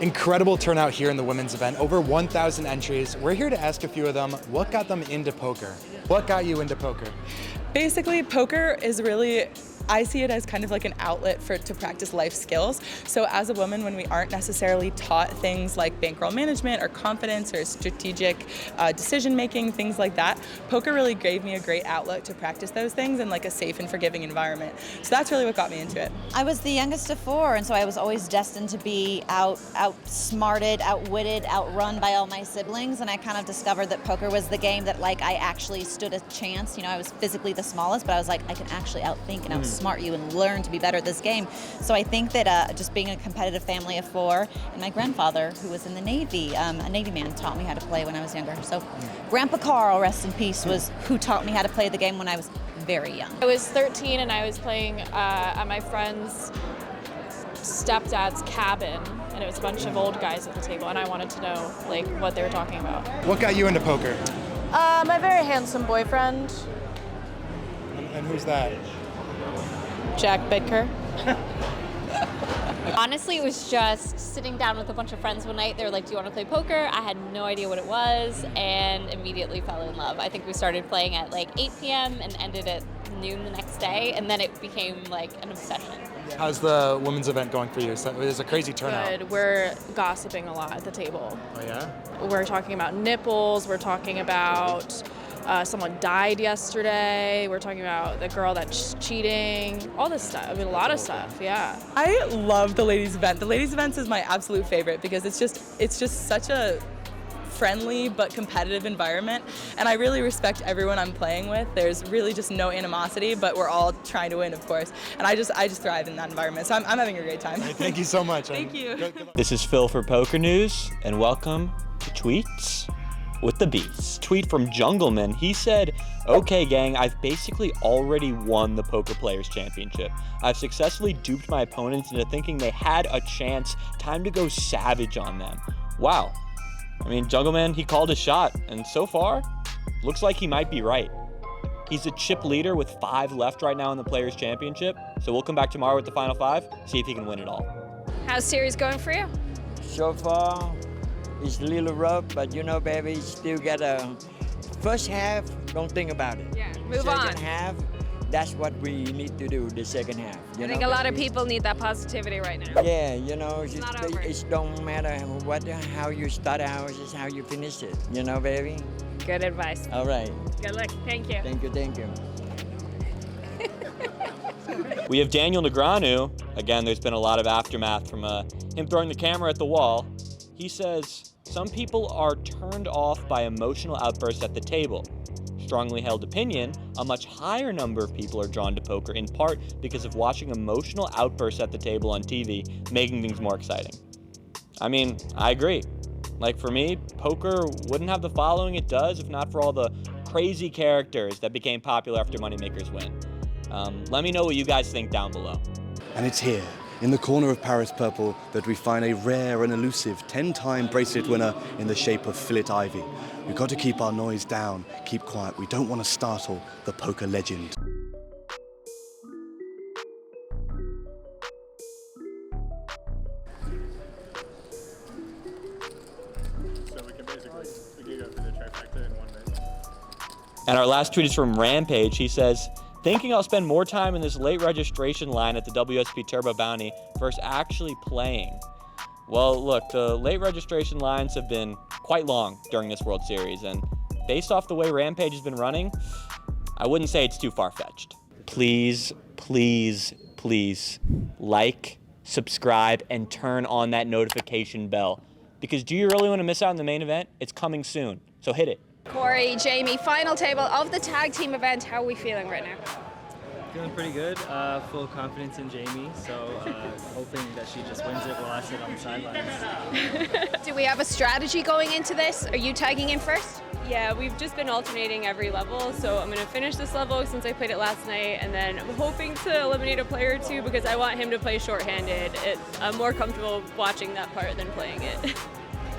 Incredible turnout here in the women's event. Over 1,000 entries. We're here to ask a few of them what got them into poker. What got you into poker? Basically, poker is really, I see it as kind of like an outlet to practice life skills. So as a woman, when we aren't necessarily taught things like bankroll management or confidence or strategic decision making, things like that, poker really gave me a great outlet to practice those things in like a safe and forgiving environment. So that's really what got me into it. I was the youngest of four, and so I was always destined to be outsmarted, outwitted, outrun by all my siblings, and I kind of discovered that poker was the game that like I actually stood a chance. You know, I was physically the smallest, but I was like, I can actually outthink and outsmart you and learn to be better at this game. So I think that just being a competitive family of four, and my grandfather, who was in the Navy, a Navy man, taught me how to play when I was younger. So Grandpa Carl, rest in peace, was who taught me how to play the game when I was very young. I was 13 and I was playing at my friend's stepdad's cabin, and it was a bunch of old guys at the table, and I wanted to know like what they were talking about. What got you into poker? My very handsome boyfriend, And who's that? Jack Bidker. Honestly, it was just sitting down with a bunch of friends one night. They were like, do you want to play poker? I had no idea what it was and immediately fell in love. I think we started playing at like 8 p.m. and ended at noon the next day, and then it became like an obsession. How's the women's event going for you? So it was a crazy turnout. Good. We're gossiping a lot at the table. Oh yeah? We're talking about nipples. We're talking about someone died yesterday. We're talking about the girl that's cheating. All this stuff. I mean, a lot of stuff. Yeah. I love the ladies' event. The ladies' events is my absolute favorite because it's just such a friendly but competitive environment, and I really respect everyone I'm playing with. There's really just no animosity, but we're all trying to win, of course, and I just thrive in that environment, so I'm having a great time. Thank you so much. Thank you. Good luck. This is Phil for PokerNews, and welcome to Tweets with the Beast. Tweet from Jungleman. He said, okay gang, I've basically already won the Poker Players Championship. I've successfully duped my opponents into thinking they had a chance. Time to go savage on them. Wow. I mean, Jungleman, he called a shot, and so far, looks like he might be right. He's a chip leader with 5 left right now in the Players Championship, so we'll come back tomorrow with the final 5, see if he can win it all. How's series going for you? So far, it's a little rough, but you know, baby, still got a first half, don't think about it. Yeah, move on. Second half, that's what we need to do, the second half. I think a lot of people need that positivity right now. Yeah, you know, not over. it don't matter how you start out, it's how you finish it. You know, baby? Good advice. All right. Good luck. Thank you. Thank you, thank you. We have Daniel Negreanu. Again, there's been a lot of aftermath from him throwing the camera at the wall. He says, some people are turned off by emotional outbursts at the table. Strongly held opinion, a much higher number of people are drawn to poker, in part because of watching emotional outbursts at the table on TV, making things more exciting. I mean, I agree. Like for me, poker wouldn't have the following it does if not for all the crazy characters that became popular after Moneymakers Win. Let me know what you guys think down below. And it's here, in the corner of Paris Purple, that we find a rare and elusive 10-time bracelet winner in the shape of Philip Ivey. We've got to keep our noise down, keep quiet. We don't want to startle the poker legend. So we can go for the trifecta in one race. And our last tweet is from Rampage. He says, thinking I'll spend more time in this late registration line at the WSP Turbo Bounty versus actually playing. Well, look, the late registration lines have been quite long during this World Series, and based off the way Rampage has been running, I wouldn't say it's too far-fetched. Please, please, please like, subscribe, and turn on that notification bell. Because do you really want to miss out on the main event? It's coming soon, so hit it. Corey, Jamie, final table of the tag team event. How are we feeling right now? Feeling pretty good, full confidence in Jamie, so hoping that she just wins it while I sit on the sidelines. Do we have a strategy going into this? Are you tagging in first? Yeah, we've just been alternating every level, so I'm going to finish this level since I played it last night, and then I'm hoping to eliminate a player or two because I want him to play shorthanded. I'm more comfortable watching that part than playing it.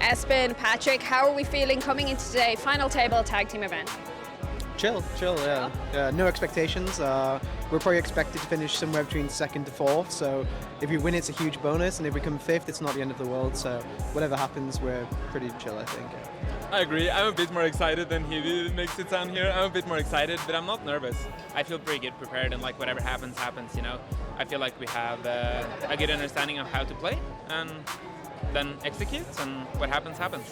Espen, Patrick, how are we feeling coming into today? Final table tag team event. Chill, yeah. No expectations. we're probably expected to finish somewhere between 2nd to 4th. So if we win, it's a huge bonus, and if we come 5th, it's not the end of the world. So whatever happens, we're pretty chill, I think. I agree. I'm a bit more excited than he makes it sound here. I'm a bit more excited, but I'm not nervous. I feel pretty good prepared, and like whatever happens, happens, you know. I feel like we have a good understanding of how to play, and then execute, and what happens, happens.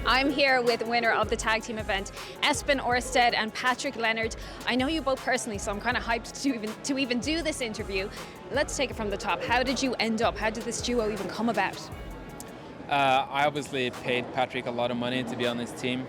I'm here with winner of the tag team event, Espen Orsted and Patrick Leonard. I know you both personally, so I'm kind of hyped to even do this interview. Let's take it from the top. How did you end up? How did this duo even come about? I obviously paid Patrick a lot of money to be on his team.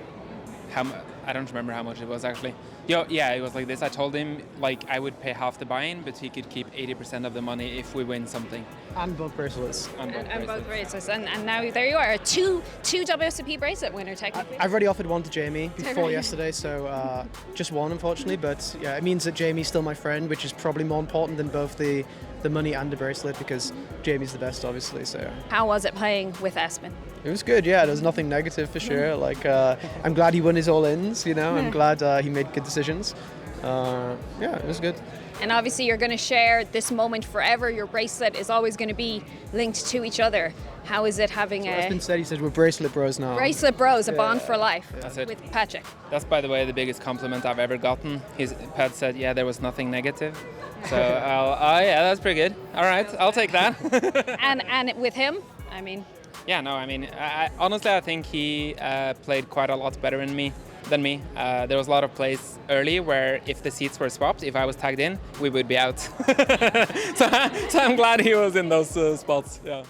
I don't remember how much it was actually. Yeah, it was like this. I told him like I would pay half the buy-in, but he could keep 80% of the money if we win something. And both bracelets. And both bracelets. And now there you are, a two WSOP bracelet winner technically. I've already offered one to Jamie before yesterday, so just one unfortunately. But yeah, it means that Jamie's still my friend, which is probably more important than both the money and the bracelet, because Jamie's the best, obviously. So how was it playing with Espen? It was good, yeah. There's nothing negative for sure. Like I'm glad he won his all-ins, you know. I'm glad he made good decisions. Yeah, it was good. And obviously you're going to share this moment forever. Your bracelet is always going to be linked to each other. How is it having It's been said, he says we're bracelet bros now. Bracelet bros, a bond for life. That's it. With Patrick. That's, by the way, the biggest compliment I've ever gotten. Pat said, yeah, there was nothing negative. So, yeah, that's pretty good. All right, I'll take that. and with him, I mean... Yeah, no, I mean, honestly, I think he played quite a lot better than me. There was a lot of plays early where if the seats were swapped, if I was tagged in, we would be out. so I'm glad he was in those spots, yeah.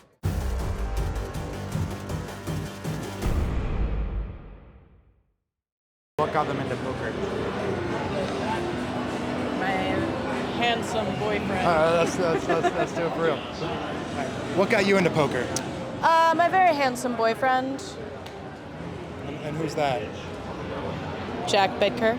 What got them into poker? My handsome boyfriend. Let's do it for real. What got you into poker? My very handsome boyfriend. And who's that? Jack Bidker.